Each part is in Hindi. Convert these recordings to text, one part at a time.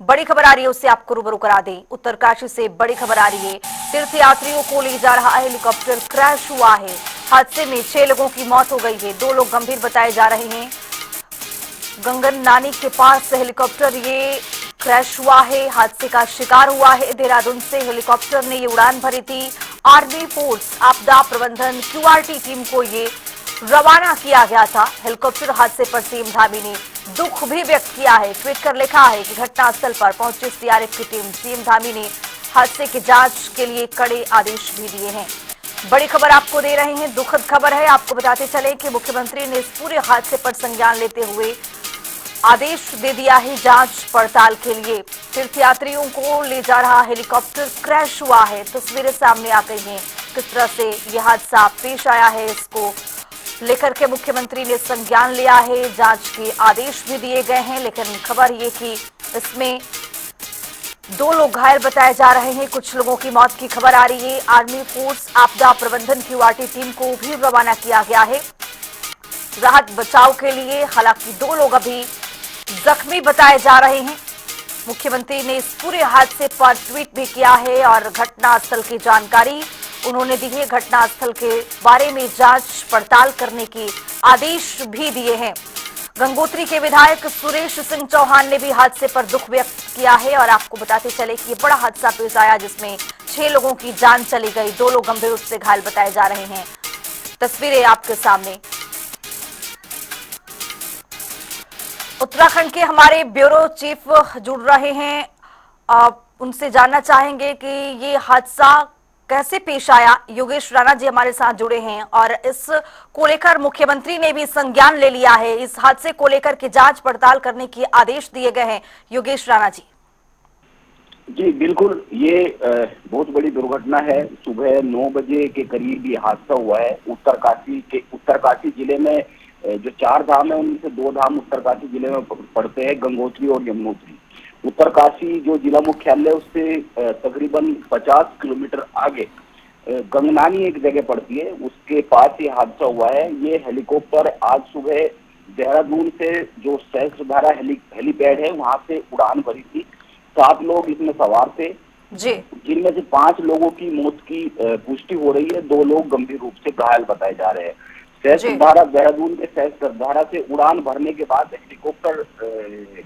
बड़ी खबर आ रही है, उससे आपको रूबरू करा दें। उत्तरकाशी से बड़ी खबर आ रही है। तीर्थ यात्रियों को ले जा रहा हेलीकॉप्टर क्रैश हुआ है। हादसे में 6 लोगों की मौत हो गई है। 2 लोग गंभीर बताए जा रहे हैं। गंगन नानी के पास से हेलीकॉप्टर ये क्रैश हुआ है, हादसे का शिकार हुआ है। देहरादून से हेलीकॉप्टर ने ये उड़ान भरी थी। आर्मी फोर्स आपदा प्रबंधन क्यूआरटी टीम को ये रवाना किया गया था। हेलीकॉप्टर हादसे पर सीएम धामी ने दुख भी व्यक्त किया है। ट्वीट कर लिखा है कि घटनास्थल पर पहुंची सीआरएफ की टीम। सीएम धामी ने हादसे की जांच के लिए कड़े आदेश भी दिए हैं। बड़ी खबर आपको दे रहे हैं, दुखद खबर है। आपको बताते चले कि मुख्यमंत्री ने इस पूरे हादसे पर संज्ञान लेते हुए आदेश दे दिया है जांच पड़ताल के लिए। तीर्थयात्रियों को ले जा रहा हेलीकॉप्टर क्रैश हुआ है। तस्वीरें सामने आ गई हैं किस तरह से यह हादसा पेश आया है। इसको लेकर के मुख्यमंत्री ने संज्ञान लिया है, जांच के आदेश भी दिए गए हैं। लेकिन खबर ये कि इसमें 2 लोग घायल बताए जा रहे हैं, कुछ लोगों की मौत की खबर आ रही है। आर्मी फोर्स आपदा प्रबंधन क्यूआरटी टीम को भी रवाना किया गया है राहत बचाव के लिए। हालांकि 2 लोग अभी जख्मी बताए जा रहे हैं। मुख्यमंत्री ने इस पूरे हादसे पर ट्वीट भी किया है और घटनास्थल की जानकारी उन्होंने दी है। घटनास्थल के बारे में जांच पड़ताल करने के आदेश भी दिए हैं। गंगोत्री के विधायक सुरेश सिंह चौहान ने भी हादसे पर दुख व्यक्त किया है और आपको बताते चले कि ये बड़ा हादसा पेश आया जिसमें 6 लोगों की जान चली गई। 2 लोग गंभीर रूप से घायल बताए जा रहे हैं। तस्वीरें आपके सामने। उत्तराखंड के हमारे ब्यूरो चीफ जुड़ रहे हैं। उनसे जानना चाहेंगे कि ये हादसा कैसे पेश आया। योगेश राणा जी हमारे साथ जुड़े हैं और इस को लेकर मुख्यमंत्री ने भी संज्ञान ले लिया है। इस हादसे को लेकर के जांच पड़ताल करने के आदेश दिए गए हैं। योगेश राणा जी। जी बिल्कुल, ये बहुत बड़ी दुर्घटना है। सुबह 9 बजे के करीब ये हादसा हुआ है। उत्तरकाशी जिले में जो 4 धाम है उनमें से 2 धाम उत्तरकाशी जिले में पड़ते हैं, गंगोत्री और यमुनोत्री। उत्तरकाशी जो जिला मुख्यालय उससे तकरीबन 50 किलोमीटर आगे गंगनानी एक जगह पड़ती है, उसके पास ये हादसा हुआ है। ये हेलीकॉप्टर आज सुबह देहरादून से जो सहस्त्रधारा हेलीपैड है वहां से उड़ान भरी थी। 7 लोग इसमें सवार थे, जी। जिनमें से 5 लोगों की मौत की पुष्टि हो रही है। 2 लोग गंभीर रूप से घायल बताए जा रहे हैं। सहस्त्रधारा देहरादून के सहस्त्रधारा से उड़ान भरने के बाद हेलीकॉप्टर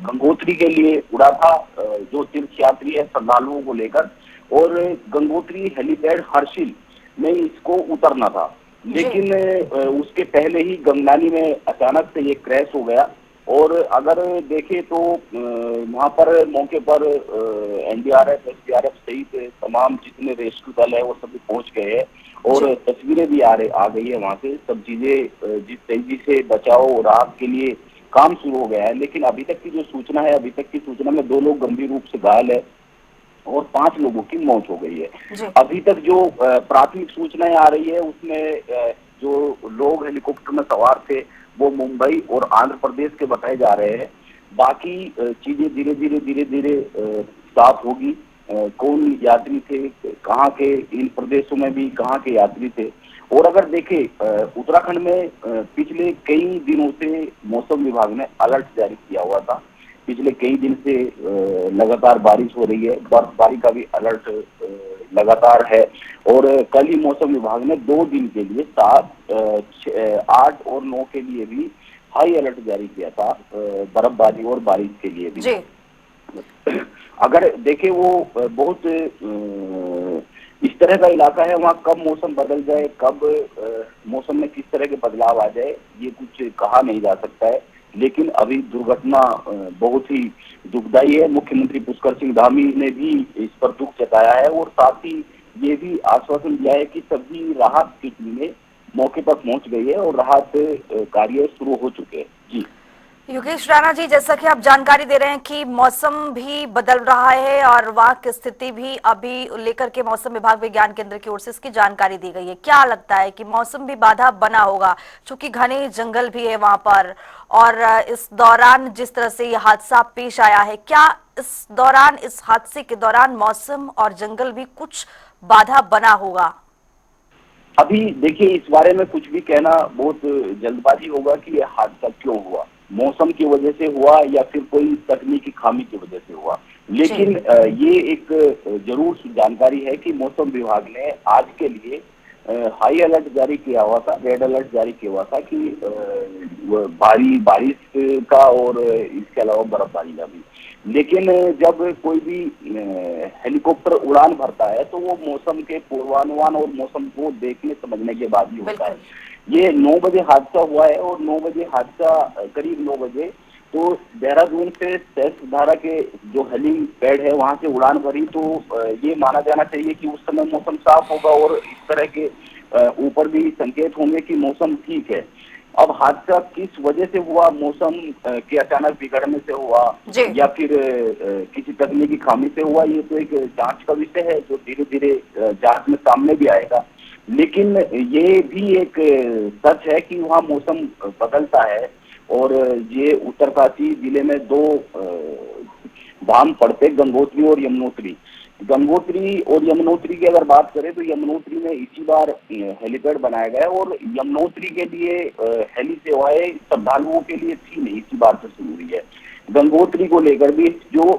गंगोत्री के लिए उड़ा था, जो तीर्थ यात्री है श्रद्धालुओं को लेकर, और गंगोत्री हेलीपैड हर्षिल में इसको उतरना था। लेकिन उसके पहले ही गंगनानी में अचानक से ये क्रैश हो गया। और अगर देखें तो वहां पर मौके पर एनडीआरएफ, एसडीआरएफ सहित तमाम जितने रेस्क्यू दल है वो सभी पहुंच गए हैं और तस्वीरें भी आ गई है वहां से। सब चीजें जिस तेजी से बचाव और राहत के लिए काम शुरू हो गया है। लेकिन अभी तक की जो सूचना है, अभी तक की सूचना में 2 लोग गंभीर रूप से घायल है और 5 लोगों की मौत हो गई है। अभी तक जो प्राथमिक सूचनाएं आ रही है उसमें जो लोग हेलीकॉप्टर में सवार थे वो मुंबई और आंध्र प्रदेश के बताए जा रहे हैं। बाकी चीजें धीरे धीरे साफ होगी। कौन यात्री थे, कहाँ के, इन प्रदेशों में भी कहाँ के यात्री थे। और अगर देखें उत्तराखंड में पिछले कई दिनों से मौसम विभाग ने अलर्ट जारी किया हुआ था। पिछले कई दिन से लगातार बारिश हो रही है, बर्फबारी का भी अलर्ट लगातार है। और कल ही मौसम विभाग ने 2 दिन के लिए 7, 8 और 9 के लिए भी हाई अलर्ट जारी किया था, बर्फबारी और बारिश के लिए भी। अगर देखें वो बहुत इस तरह का इलाका है, वहाँ कब मौसम बदल जाए, कब मौसम में किस तरह के बदलाव आ जाए, ये कुछ कहा नहीं जा सकता है। लेकिन अभी दुर्घटना बहुत ही दुखदायी है। मुख्यमंत्री पुष्कर सिंह धामी ने भी इस पर दुख जताया है और साथ ही ये भी आश्वासन दिया है कि सभी राहत की टीमें मौके पर पहुंच गई है और राहत कार्य शुरू हो चुके हैं। जी योगेश राणा जी, जैसा कि आप जानकारी दे रहे हैं कि मौसम भी बदल रहा है और वहां की स्थिति भी अभी लेकर के मौसम विभाग विज्ञान केंद्र की ओर से इसकी जानकारी दी गई है। क्या लगता है कि मौसम भी बाधा बना होगा, चूंकि घने जंगल भी है वहां पर, और इस दौरान जिस तरह से यह हादसा पेश आया है, क्या इस दौरान, इस हादसे के दौरान मौसम और जंगल भी कुछ बाधा बना होगा? अभी देखिए, इस बारे में कुछ भी कहना बहुत जल्दबाजी होगा कि यह हादसा क्यों हुआ, मौसम की वजह से हुआ या फिर कोई तकनीकी खामी की वजह से हुआ। लेकिन ये एक जरूर जरूरी है कि मौसम विभाग ने आज के लिए हाई अलर्ट जारी किया हुआ था, रेड अलर्ट जारी किया हुआ था कि भारी बारिश का और इसके अलावा बर्फबारी का भी। लेकिन जब कोई भी हेलीकॉप्टर उड़ान भरता है तो वो मौसम के पूर्वानुमान और मौसम को देखने समझने के बाद ही होता है। ये 9 बजे हादसा हुआ है और 9 बजे हादसा करीब 9 बजे तो देहरादून से सहस्त्रधारा के जो हेलीपैड है वहां से उड़ान भरी, तो ये माना जाना चाहिए कि उस समय मौसम साफ होगा और इस तरह के ऊपर भी संकेत होंगे कि मौसम ठीक है। अब हादसा किस वजह से हुआ, मौसम के अचानक बिगड़ने से हुआ या फिर किसी तकनीकी खामी से हुआ, ये तो एक जांच का विषय है जो धीरे धीरे जांच में सामने भी आएगा। लेकिन ये भी एक सच है कि वहाँ मौसम बदलता है और ये उत्तरकाशी जिले में 2 धाम पड़ते, गंगोत्री और यमुनोत्री। गंगोत्री और यमुनोत्री की अगर बात करें तो यमुनोत्री में इसी बार हेलीपैड बनाया गया और यमुनोत्री के लिए हेली सेवाएं श्रद्धालुओं के लिए थी नहीं, इसी बार से शुरू हुई है। गंगोत्री को लेकर भी जो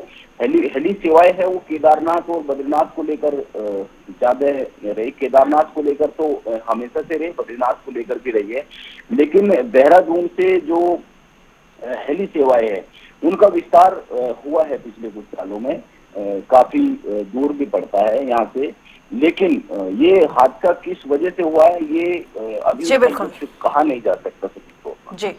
हेली सेवाएं है वो केदारनाथ और बद्रीनाथ को लेकर ज्यादा रही। केदारनाथ को लेकर तो हमेशा से रही, बद्रीनाथ को लेकर भी रही है। लेकिन देहरादून से जो हेली सेवाएं है उनका विस्तार हुआ है पिछले कुछ सालों में, काफी दूर भी पड़ता है यहाँ से। लेकिन ये हादसा किस वजह से हुआ है ये अभी कुछ कहा नहीं जा सकता सभी को। जी,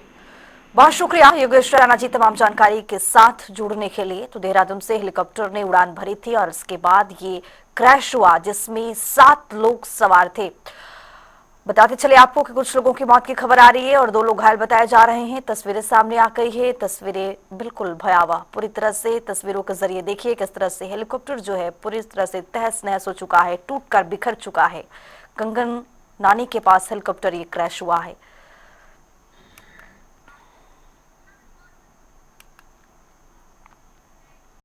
बहुत शुक्रिया योगेश राणा जी तमाम जानकारी के साथ जुड़ने के लिए। तो देहरादून से हेलीकॉप्टर ने उड़ान भरी थी और इसके बाद ये क्रैश हुआ जिसमें 7 लोग सवार थे। बताते चले आपको कि कुछ लोगों की मौत की खबर आ रही है और 2 लोग घायल बताए जा रहे हैं। तस्वीरें सामने आ गई है, तस्वीरें बिल्कुल भयावह पूरी तरह से। तस्वीरों के जरिए देखिए किस तरह से हेलीकॉप्टर जो है पूरी तरह से तहस नहस हो चुका है, टूटकर बिखर चुका है। कंगन नानी के पास हेलीकॉप्टर ये क्रैश हुआ है।